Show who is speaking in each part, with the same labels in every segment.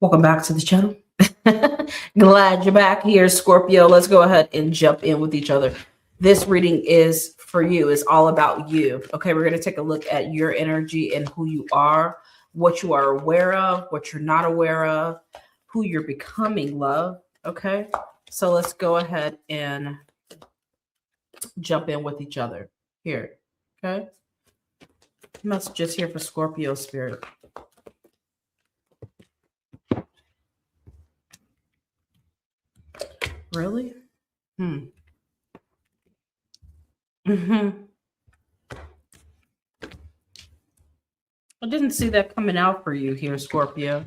Speaker 1: Welcome back to the channel. Glad you're back here, Scorpio. Let's go ahead and jump in with each other. This reading is for you. It's all about you. Okay, we're going to take a look at your energy and who you are, what you are aware of, what you're not aware of, who you're becoming, love. Okay, so let's go ahead and jump in with each other here. Okay, messages here for Scorpio spirit. Really? I didn't see that coming out for you here, Scorpio.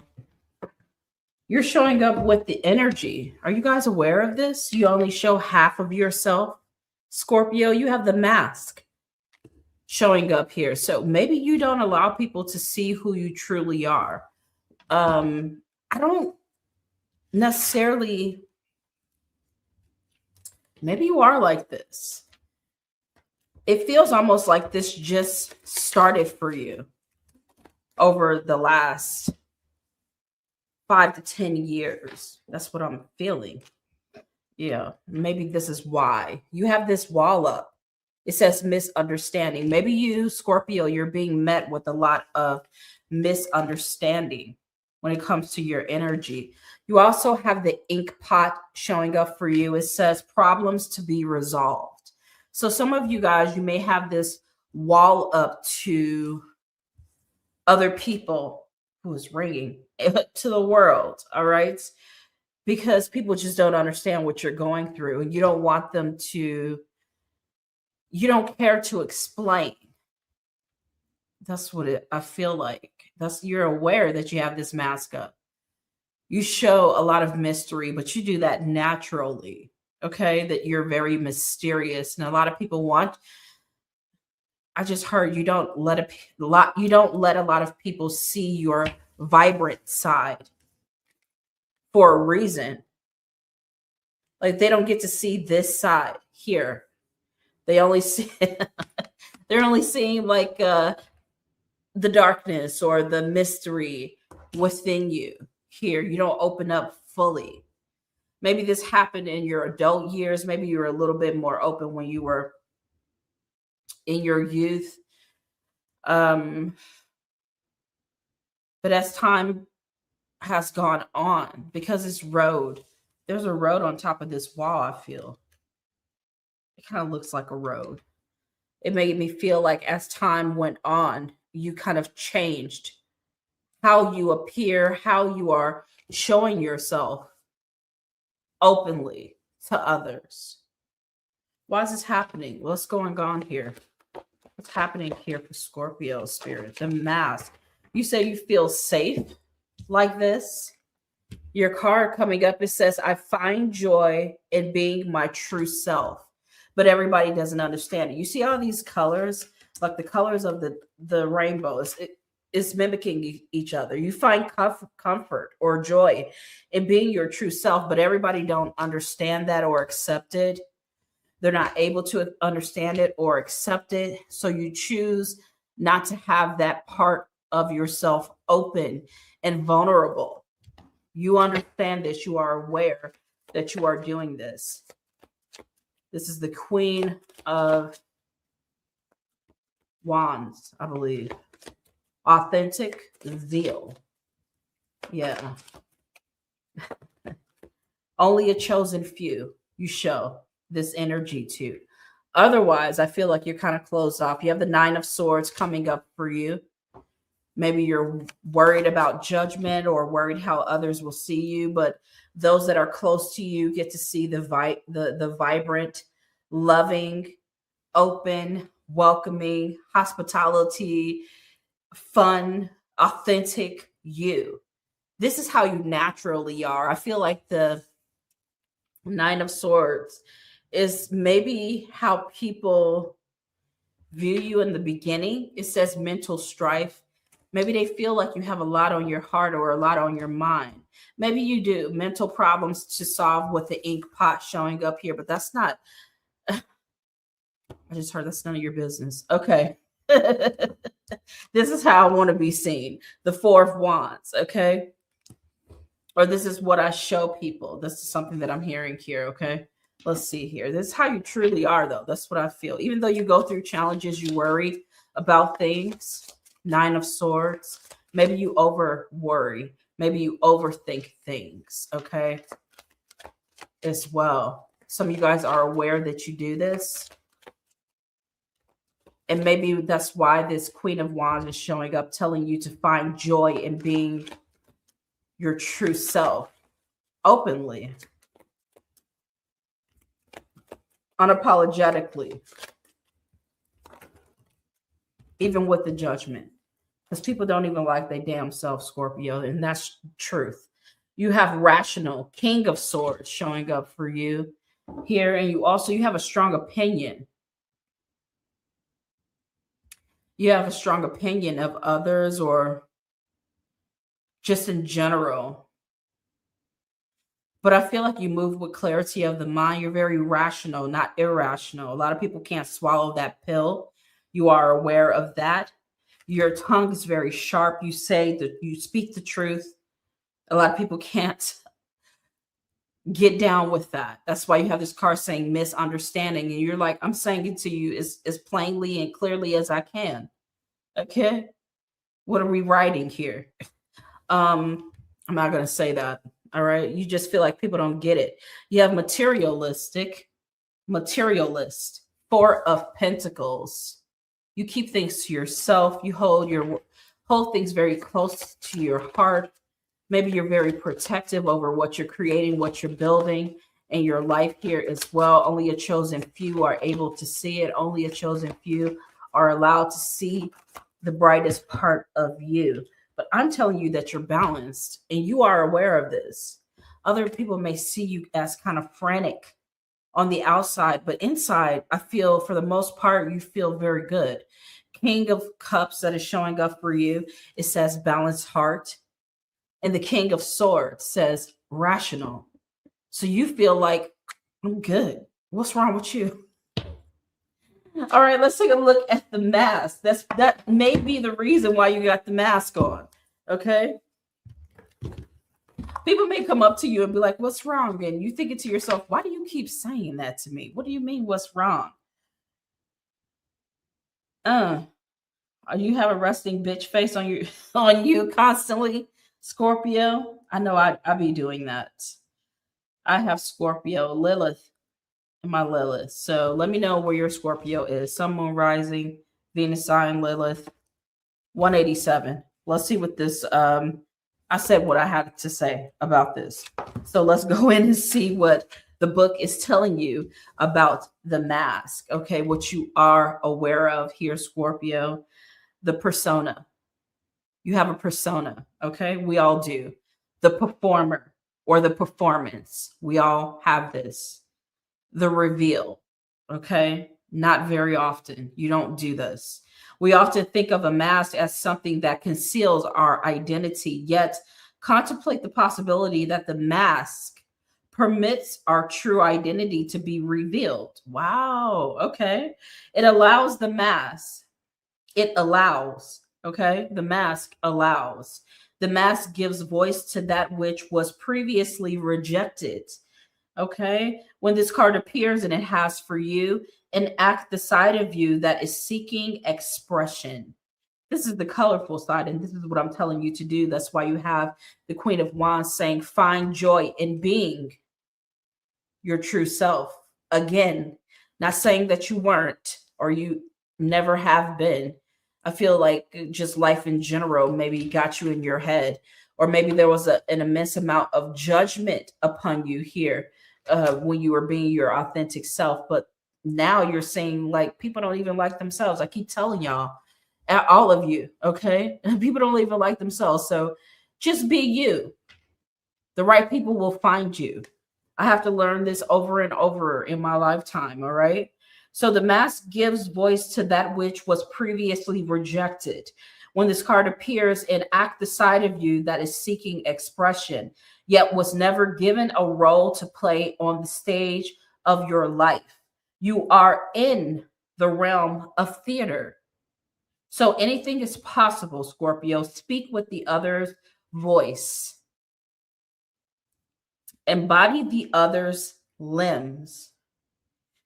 Speaker 1: You're showing up with the energy. Are you guys aware of this? You only show half of yourself. Scorpio, you have the mask showing up here. So maybe you don't allow people to see who you truly are. I don't necessarily, maybe you are like this. It feels almost like this just started for you over the last 5 to 10 years. That's what I'm feeling. Yeah, maybe this is why you have this wall up. It says misunderstanding. Maybe you, Scorpio, you're being met with a lot of misunderstanding when it comes to your energy. You also have the ink pot showing up for you. It says problems to be resolved. So some of you guys, you may have this wall up to other people who is ringing to the world. All right. Because people just don't understand what you're going through and you don't want them to, you don't care to explain. That's what I feel like. You're aware that you have this mask up. You show a lot of mystery, but you do that naturally. Okay. That you're very mysterious. And a lot of people I just heard you don't let a lot of people see your vibrant side for a reason. Like they don't get to see this side here. They only see they're only seeing like the darkness or the mystery within you. Here, you don't open up fully. Maybe this happened in your adult years. Maybe you were a little bit more open when you were in your youth. But as time has gone on, because there's a road on top of this wall, I feel. It kind of looks like a road. It made me feel like as time went on, you kind of changed how you appear, how you are showing yourself openly to others. Why is this happening? What's going on here? What's happening here for Scorpio spirit? The mask. You say you feel safe like this. Your card coming up, it says, I find joy in being my true self. But everybody doesn't understand it. You see all these colors, like the colors of the rainbows. It's mimicking each other. You find comfort or joy in being your true self, but everybody don't understand that or accept it. They're not able to understand it or accept it. So you choose not to have that part of yourself open and vulnerable. You understand this. You are aware that you are doing this. This is the Queen of Wands, I believe. Authentic zeal. Yeah. Only a chosen few you show this energy to. Otherwise, I feel like you're kind of closed off. You have the 9 of Swords coming up for you. Maybe you're worried about judgment or worried how others will see you, but those that are close to you get to see the vibrant, loving, open, welcoming, hospitality, fun, authentic you. This is how you naturally are. I feel like the 9 of Swords is maybe how people view you in the beginning. It says mental strife. Maybe they feel like you have a lot on your heart or a lot on your mind. Maybe you do. Mental problems to solve with the ink pot showing up here, but that's not, I just heard that's none of your business. Okay. This is how I want to be seen. The 4 of Wands. Okay. or this is what I show people. This is something that I'm hearing here. Okay. Let's see here. This is how you truly are, though. That's what I feel. Even though you go through challenges, you worry about things. Nine of Swords. Maybe you over worry. Maybe you overthink things. Okay. As well. Some of you guys are aware that you do this. And maybe that's why this Queen of Wands is showing up, telling you to find joy in being your true self openly, unapologetically, even with the judgment. Because people don't even like their damn self, Scorpio, and that's truth. You have rational, King of Swords showing up for you here, and you have a strong opinion. You have a strong opinion of others or just in general. But I feel like you move with clarity of the mind. You're very rational, not irrational. A lot of people can't swallow that pill. You are aware of that. Your tongue is very sharp. You say that you speak the truth. A lot of people can't get down with that. That's why you have this card saying misunderstanding. And you're like, I'm saying it to you as plainly and clearly as I can. Okay. What are we writing here? I'm not going to say that. All right. You just feel like people don't get it. You have materialist, Four of Pentacles. You keep things to yourself. You hold things very close to your heart. Maybe you're very protective over what you're creating, what you're building in your life here as well. Only a chosen few are able to see it. Only a chosen few are allowed to see the brightest part of you. But I'm telling you that you're balanced and you are aware of this. Other people may see you as kind of frantic on the outside, but inside, I feel for the most part, you feel very good. King of Cups that is showing up for you, it says balanced heart. And the King of Swords says rational. So you feel like, I'm good. What's wrong with you? All right, let's take a look at the mask. That may be the reason why you got the mask on. Okay. People may come up to you and be like, what's wrong? And you thinking to yourself, why do you keep saying that to me? What do you mean, what's wrong? You have a resting bitch face on you constantly, Scorpio. I know I be doing that. I have Scorpio, Lilith, and my Lilith. So let me know where your Scorpio is. Sun, Moon, Rising, Venus sign, Lilith, 187. Let's see what this, I said what I had to say about this. So let's go in and see what the book is telling you about the mask. Okay, what you are aware of here, Scorpio. The persona. You have a persona. Okay, we all do. The performer or the performance. We all have this. The reveal. Okay, not very often. You don't do this. We often think of a mask as something that conceals our identity, yet contemplate the possibility that the mask permits our true identity to be revealed. Wow. Okay. It allows the mask. It allows. Okay. The mask allows. The mask gives voice to that which was previously rejected. Okay. When this card appears and it has for you an act the side of you that is seeking expression. This is the colorful side, and this is what I'm telling you to do. That's why you have the Queen of Wands saying, find joy in being your true self. Again, not saying that you weren't or you never have been. I feel like just life in general maybe got you in your head, or maybe there was an immense amount of judgment upon you here when you were being your authentic self. But now you're saying like people don't even like themselves. I keep telling y'all, all of you, okay? People don't even like themselves. So just be you. The right people will find you. I have to learn this over and over in my lifetime, all right? So the mask gives voice to that which was previously rejected. When this card appears, and act the side of you that is seeking expression, yet was never given a role to play on the stage of your life. You are in the realm of theater. So anything is possible, Scorpio. Speak with the other's voice. Embody the other's limbs.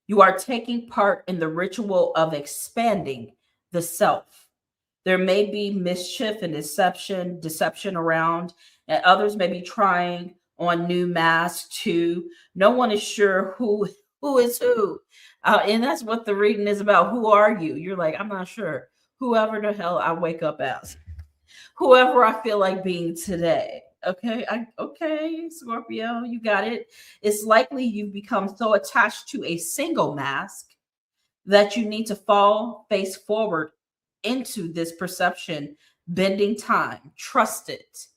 Speaker 1: You are taking part in the ritual of expanding the self. There may be mischief and deception around, and others may be trying on new masks too. No one is sure who is who. And that's what the reading is about. Who are you? You're like, I'm not sure. Whoever the hell I wake up as. Whoever I feel like being today. Okay, Scorpio, you got it. It's likely you've become so attached to a single mask that you need to fall face forward into this perception bending time. Trust it.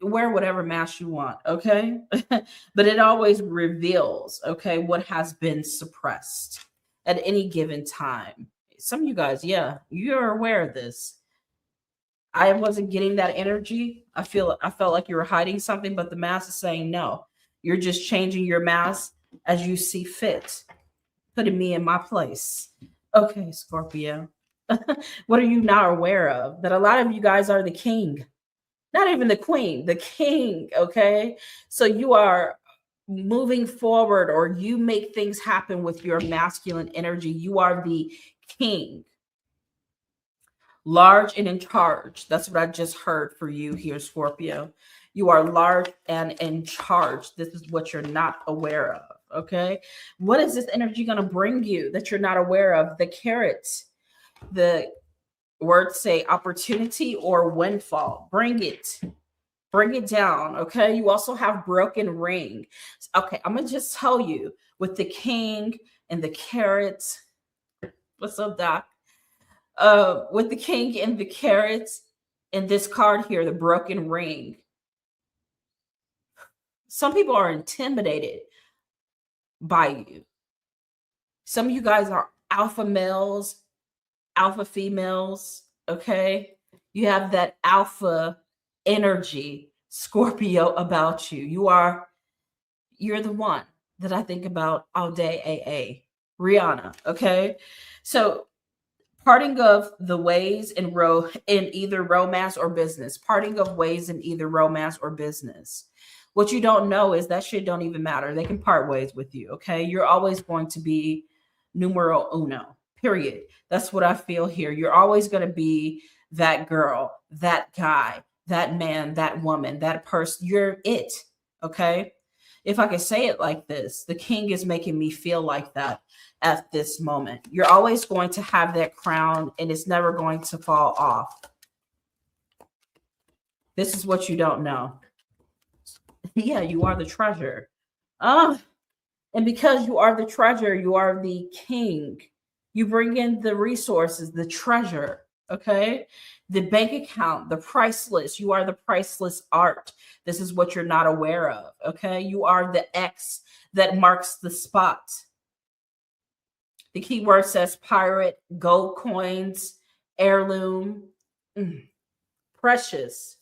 Speaker 1: Wear whatever mask you want, okay? But it always reveals, okay, what has been suppressed at any given time. Some of you guys, yeah, you're aware of this. I wasn't getting that energy. I felt like you were hiding something, but the mask is saying no. You're just changing your mask as you see fit, putting me in my place. Okay, Scorpio. What are you not aware of? That a lot of you guys are the king, not even the queen, the king. Okay, so you are moving forward, or you make things happen with your masculine energy. You are the king, large and in charge. That's what I just heard for you here, Scorpio. You are large and in charge. This is what you're not aware of. Okay, what is this energy going to bring you that you're not aware of? The carrot. The words say opportunity or windfall. Bring it down. Okay, you also have broken ring. Okay, I'm gonna just tell you, with the king and the carrots. What's up, Doc? With the king and the carrots and this card here, the broken ring, some people are intimidated by you. Some of you guys are alpha males, alpha females. Okay, you have that alpha energy, Scorpio, about you. You're the one that I think about all day. Rihanna. Okay, so parting of the ways in either romance or business. Parting of ways in either romance or business. What you don't know is that shit don't even matter. They can part ways with you. Okay, you're always going to be numero uno. Period. That's what I feel here. You're always going to be that girl, that guy, that man, that woman, that person. You're it. Okay. If I could say it like this, the king is making me feel like that at this moment. You're always going to have that crown, and it's never going to fall off. This is what you don't know. Yeah, you are the treasure. And because you are the treasure, you are the king. You bring in the resources, the treasure, okay? The bank account, the priceless. You are the priceless art. This is what you're not aware of, okay? You are the X that marks the spot. The keyword says pirate, gold coins, heirloom, precious,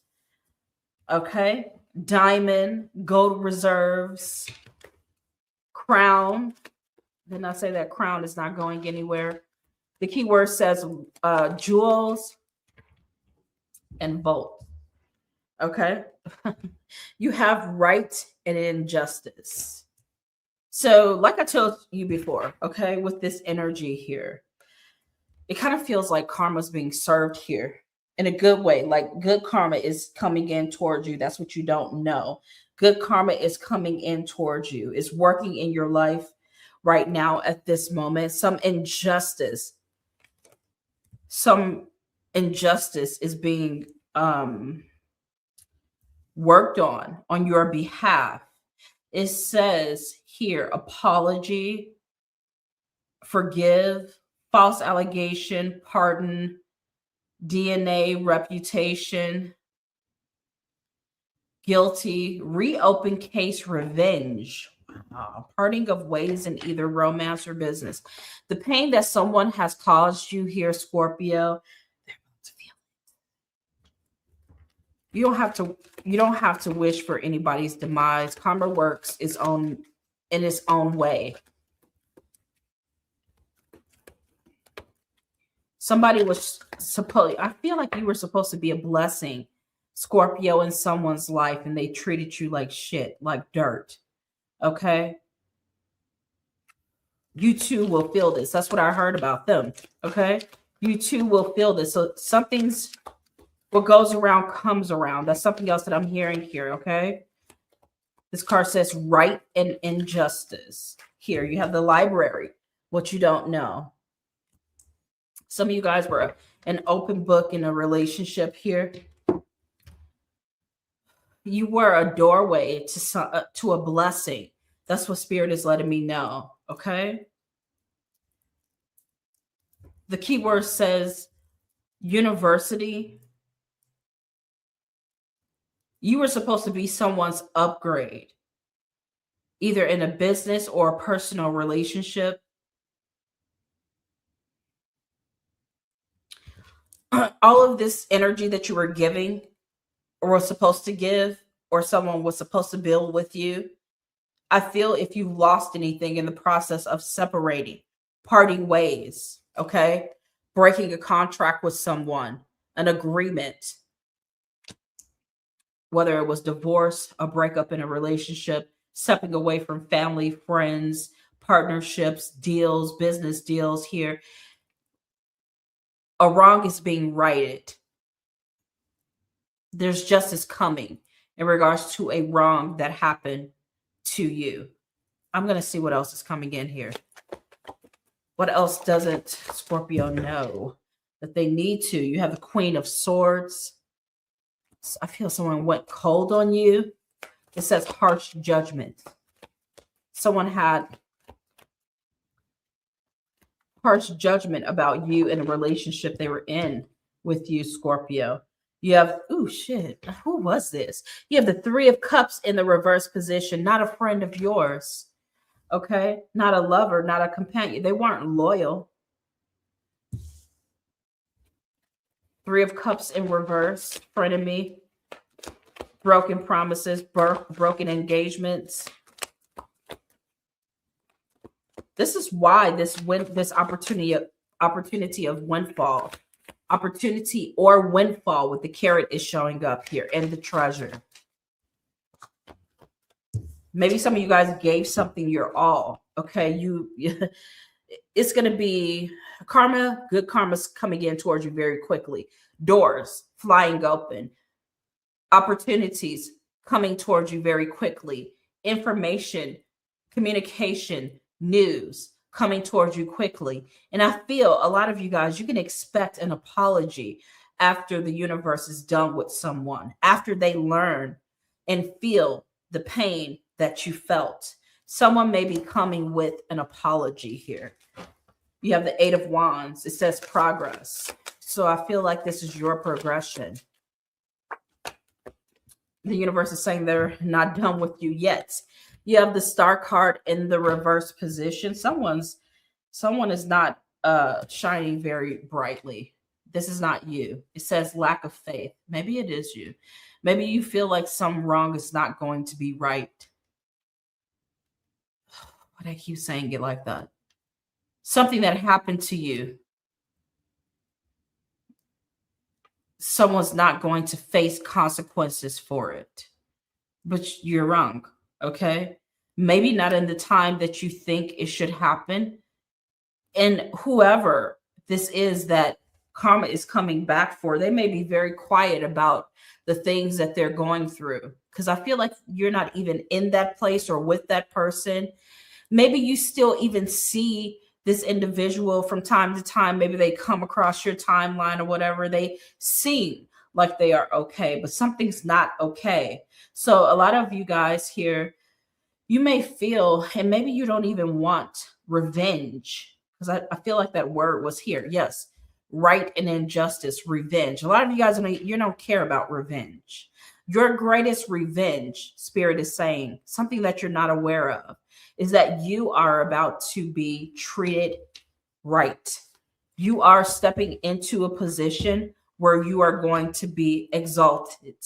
Speaker 1: okay? Diamond, gold reserves, crown. Didn't I say that crown is not going anywhere? The keyword says jewels and bolt. Okay. You have right and injustice. So, like I told you before, okay, with this energy here, it kind of feels like karma's being served here in a good way. Like good karma is coming in towards you. That's what you don't know. Good karma is coming in towards you, is working in your life right now at this moment. Some injustice is being worked on your behalf. It says here, apology, forgive, false allegation, pardon, DNA, reputation, guilty, reopen case, revenge. Parting of ways in either romance or business. The pain that someone has caused you here, Scorpio, they're about to feel it. You don't have to wish for anybody's demise. Karma works in its own way. I feel like you were supposed to be a blessing Scorpio in someone's life and they treated you like shit, like dirt. Okay. You too will feel this. That's what I heard about them. Okay. You too will feel this. So something's what goes around comes around. That's something else that I'm hearing here. Okay. This card says right and injustice. Here you have the library. What you don't know. Some of you guys were an open book in a relationship here. You were a doorway to a blessing. That's what Spirit is letting me know. Okay. The keyword says university. You were supposed to be someone's upgrade, either in a business or a personal relationship. All of this energy that you were giving or was supposed to give, or someone was supposed to build with you, I feel if you lost anything in the process of separating, parting ways, okay, breaking a contract with someone, an agreement, whether it was divorce, a breakup in a relationship, stepping away from family, friends, partnerships, deals, business deals here, a wrong is being righted. There's justice coming in regards to a wrong that happened to you. I'm going to see what else is coming in here. What else doesn't Scorpio know that they need to? You have the Queen of Swords. I feel someone went cold on you. It says harsh judgment. Someone had harsh judgment about you in a relationship they were in with you, Scorpio. You have, oh shit, who was this? You have the Three of Cups in the reverse position, not a friend of yours, okay? Not a lover, not a companion. They weren't loyal. Three of Cups in reverse, frenemy, broken promises, broken engagements. This is why this opportunity of windfall. Opportunity or windfall with the carrot is showing up here and the treasure. Maybe some of you guys gave something your all. Okay, it's going to be karma, good karma's coming in towards you very quickly. Doors flying open. Opportunities coming towards you very quickly. Information, communication, news coming towards you quickly. And I feel a lot of you guys, you can expect an apology after the universe is done with someone, after they learn and feel the pain that you felt. Someone may be coming with an apology here. You have the Eight of Wands. It says progress. So I feel like this is your progression. The universe is saying they're not done with you yet. You have the Star card in the reverse position. Someone is not shining very brightly. This is not you. It says lack of faith. Maybe it is you. Maybe you feel like some wrong is not going to be right. Why do I keep saying it like that? Something that happened to you. Someone's not going to face consequences for it. But you're wrong. Okay? Maybe not in the time that you think it should happen. And whoever this is that karma is coming back for, they may be very quiet about the things that they're going through. Because I feel like you're not even in that place or with that person. Maybe you still even see this individual from time to time. Maybe they come across your timeline or whatever. They seem like they are okay, but something's not okay. So a lot of you guys here, you may feel, and maybe you don't even want revenge, because I feel like that word was here. Yes, right and injustice, revenge. A lot of you guys, you don't care about revenge. Your greatest revenge, Spirit is saying, something that you're not aware of, is that you are about to be treated right. You are stepping into a position where you are going to be exalted.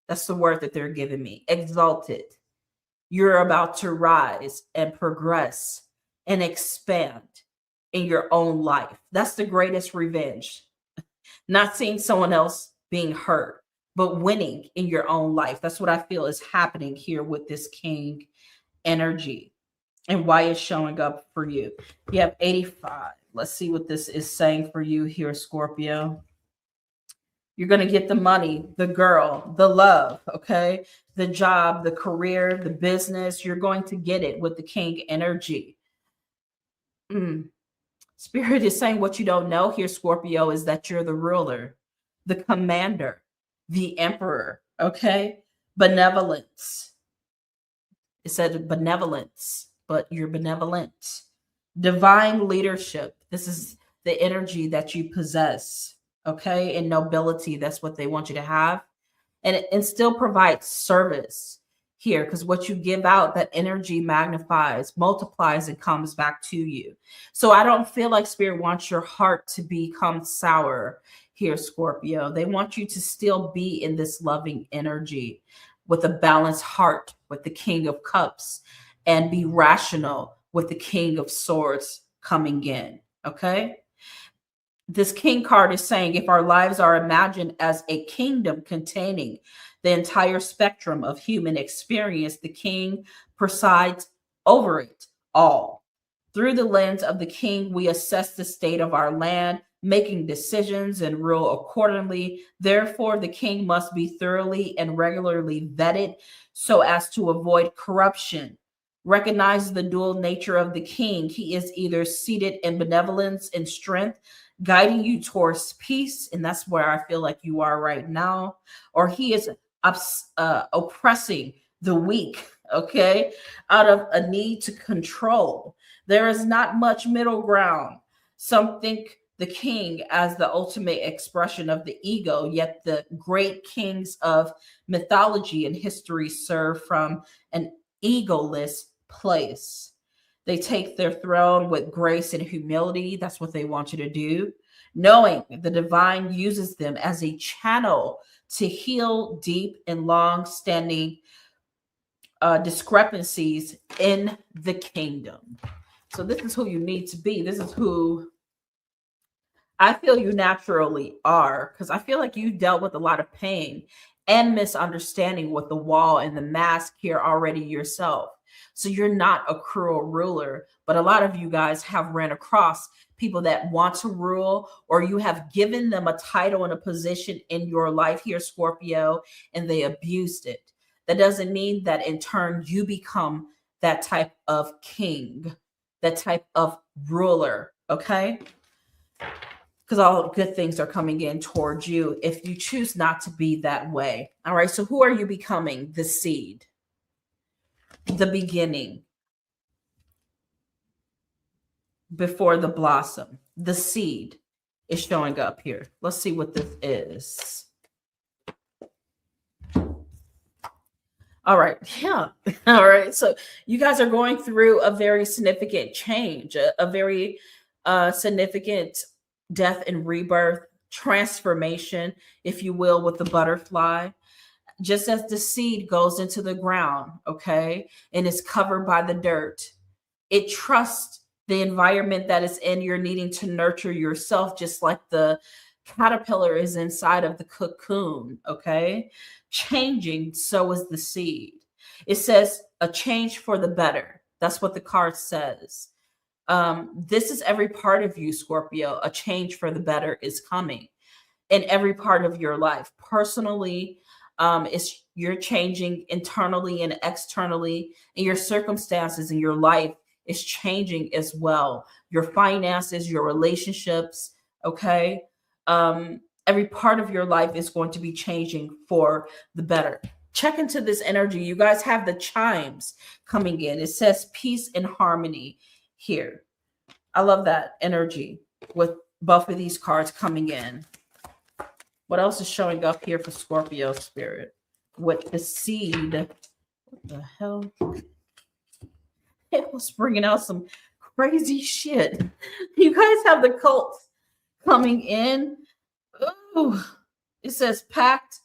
Speaker 1: That's the word that they're giving me, exalted. You're about to rise and progress and expand in your own life. That's the greatest revenge. Not seeing someone else being hurt, but winning in your own life. That's what I feel is happening here with this king energy and why it's showing up for you. You have 85. Let's see what this is saying for you here, Scorpio. You're going to get the money, the girl, the love, okay? The job, the career, the business. You're going to get it with the king energy. Spirit is saying what you don't know here, Scorpio, is that you're the ruler, the commander, the emperor, okay? Benevolence. It said benevolence, but you're benevolent. Divine leadership. This is the energy that you possess, okay? And nobility, that's what they want you to have. And still provide service here, because what you give out, that energy magnifies, multiplies, and comes back to you. So I don't feel like Spirit wants your heart to become sour here, Scorpio. They want you to still be in this loving energy with a balanced heart with the King of Cups, and be rational with the King of Swords coming in, okay? This king card is saying if our lives are imagined as a kingdom containing the entire spectrum of human experience, the king presides over it all. Through the lens of the king, we assess the state of our land, making decisions and rule accordingly. Therefore, the king must be thoroughly and regularly vetted so as to avoid corruption. Recognize the dual nature of the king. He is either seated in benevolence and strength, guiding you towards peace, and that's where I feel like you are right now, or he is oppressing the weak, okay, out of a need to control. There is not much middle ground. Some think the king as the ultimate expression of the ego, yet the great kings of mythology and history serve from an egoless place. They take their throne with grace and humility. That's what they want you to do. Knowing the divine uses them as a channel to heal deep and long-standing discrepancies in the kingdom. So this is who you need to be. This is who I feel you naturally are, because I feel like you dealt with a lot of pain and misunderstanding with the wall and the mask here already yourself. So you're not a cruel ruler, but a lot of you guys have ran across people that want to rule, or you have given them a title and a position in your life here, Scorpio, and they abused it. That doesn't mean that in turn you become that type of king, that type of ruler, okay? Because all good things are coming in towards you if you choose not to be that way. All right, so who are you becoming? The seed, the beginning, before the blossom. The seed is showing up here. Let's see what this is. All right, yeah. All right, so you guys are going through a very significant change, a very significant death and rebirth, transformation, if you will, with the butterfly. Just as the seed goes into the ground, okay, and is covered by the dirt, it trusts the environment that is in. You're needing to nurture yourself, just like the caterpillar is inside of the cocoon, okay? Changing, so is the seed. It says a change for the better. That's what the card says. This is every part of you, Scorpio. A change for the better is coming in every part of your life. Personally, it's you're changing internally and externally, and your circumstances in your life is changing as well. Your finances, your relationships, okay? Every part of your life is going to be changing for the better. Check into this energy. You guys have the chimes coming in. It says peace and harmony here. I love that energy with both of these cards coming in. What else is showing up here for Scorpio spirit? With the seed. What the hell? It was bringing out some crazy shit. You guys have the cult coming in. Ooh. It says pact,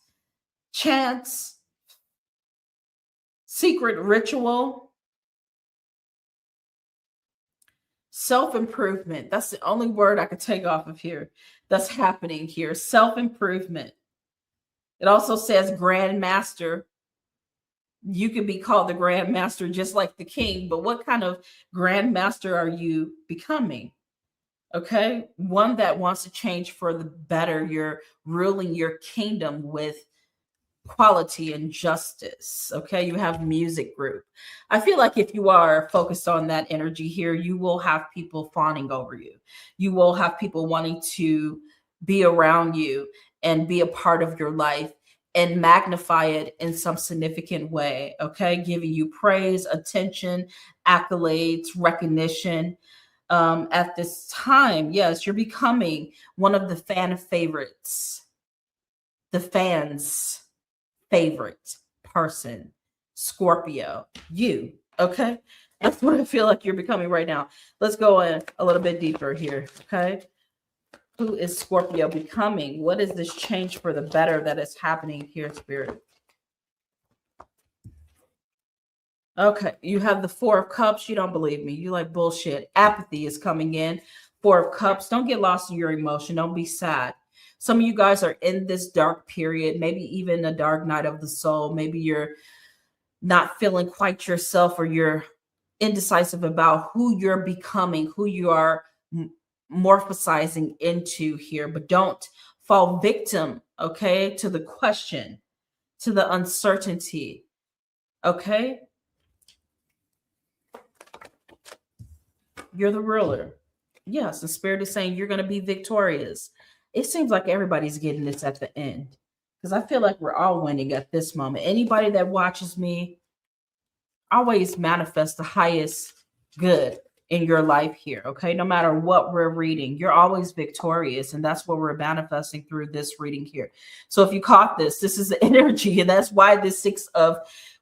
Speaker 1: chance, secret ritual, self-improvement. That's the only word I could take off of here that's happening here. Self-improvement. It also says Grand Master. You could be called the Grand Master just like the king, but what kind of Grand Master are you becoming? Okay. One that wants to change for the better. You're ruling your kingdom with quality and justice. Okay. You have music group. I feel like if you are focused on that energy here, you will have people fawning over you. You will have people wanting to be around you and be a part of your life and magnify it in some significant way. Okay. Giving you praise, attention, accolades, recognition. At this time, yes, you're becoming one of the fan favorites, the fans' favorite person, Scorpio. You, okay? That's what I feel like you're becoming right now. Let's go in a little bit deeper here, okay? Who is Scorpio becoming? What is this change for the better that is happening here, Spirit? Okay, you have the Four of Cups. You don't believe me. You like bullshit. Apathy is coming in. Four of Cups. Don't get lost in your emotion. Don't be sad. Some of you guys are in this dark period, maybe even a dark night of the soul. Maybe you're not feeling quite yourself, or you're indecisive about who you're becoming, who you are morphosizing into here. But don't fall victim, okay, to the question, to the uncertainty, okay? You're the ruler. Yes, the spirit is saying you're going to be victorious. It seems like everybody's getting this at the end, because I feel like we're all winning at this moment. Anybody that watches me always manifest the highest good in your life here, okay? No matter what we're reading, you're always victorious, and that's what we're manifesting through this reading here. So if you caught this, this is the energy, and that's why this Six of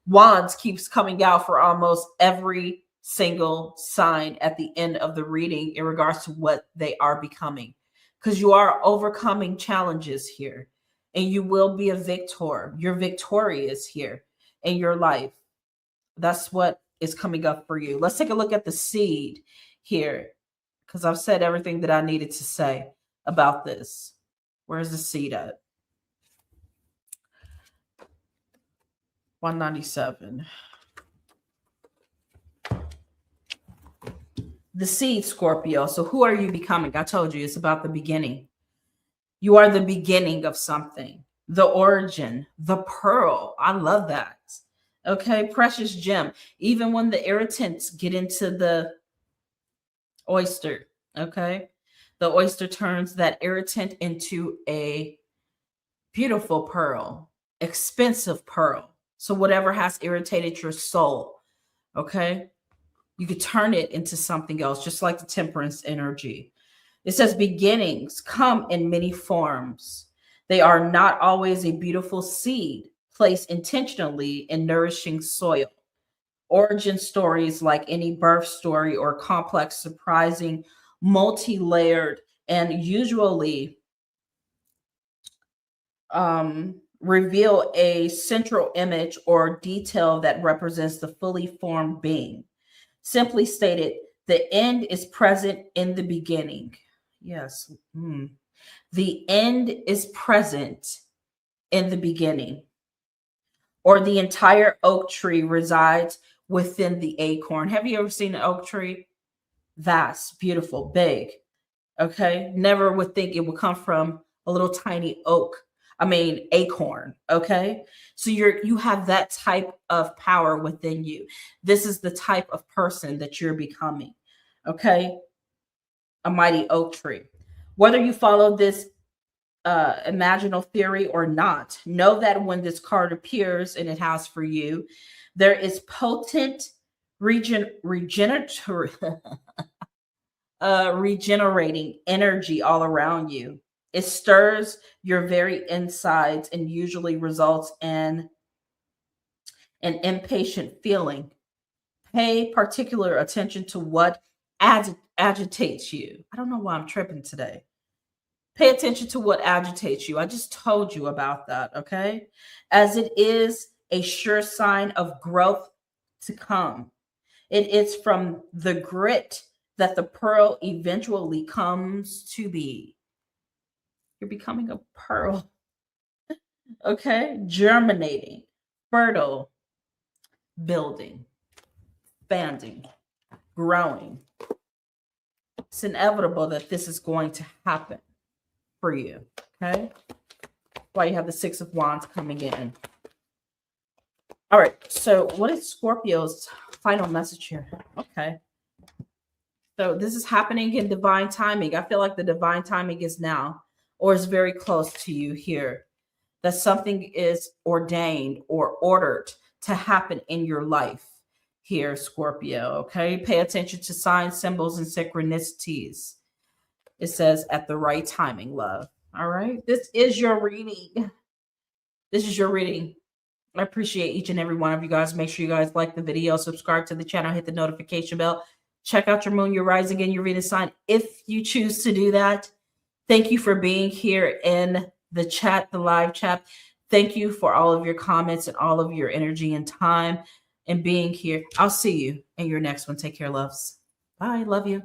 Speaker 1: Wands keeps coming out for almost every single sign at the end of the reading in regards to what they are becoming, because you are overcoming challenges here, and you will be a victor. You're victorious here in your life. That's what is coming up for you. Let's take a look at the seed here, because I've said everything that I needed to say about this. Where's the seed at? 197. The seed, Scorpio. So who are you becoming? I told you it's about the beginning. You are the beginning of something. The origin, the pearl. I love that. Okay, precious gem. Even when the irritants get into the oyster, okay, the oyster turns that irritant into a beautiful pearl, expensive pearl. So whatever has irritated your soul, okay, you could turn it into something else, just like the temperance energy. It says beginnings come in many forms. They are not always a beautiful seed placed intentionally in nourishing soil. Origin stories, like any birth story or complex, surprising, multi-layered, and usually reveal a central image or detail that represents the fully formed being. Simply stated, the end is present in the beginning. Yes. The end is present in the beginning. Or the entire oak tree resides within the acorn. Have you ever seen an oak tree? Vast, beautiful, big. Okay. Never would think it would come from a little tiny acorn. Okay. So you have that type of power within you. This is the type of person that you're becoming. Okay. A mighty oak tree. Whether you follow this imaginal theory or not, know that when this card appears, and it has for you, there is potent regenerating energy all around you. It stirs your very insides and usually results in an impatient feeling. Pay particular attention to what agitates you. I don't know why I'm tripping today. Pay attention to what agitates you. I just told you about that, okay? As it is a sure sign of growth to come. It is from the grit that the pearl eventually comes to be. You're becoming a pearl. Okay. Germinating, fertile, building, expanding, growing. It's inevitable that this is going to happen for you. Okay. Why you have the Six of Wands coming in. All right. So what is Scorpio's final message here? Okay. So this is happening in divine timing. I feel like the divine timing is now, or is very close to you here. That something is ordained or ordered to happen in your life here, Scorpio. Okay. Pay attention to signs, symbols, and synchronicities. It says at the right timing, love. All right. This is your reading. This is your reading. I appreciate each and every one of you guys. Make sure you guys like the video, subscribe to the channel, hit the notification bell. Check out your moon, your rising, and your Venus sign if you choose to do that. Thank you for being here in the chat, the live chat. Thank you for all of your comments and all of your energy and time and being here. I'll see you in your next one. Take care, loves. Bye. Love you.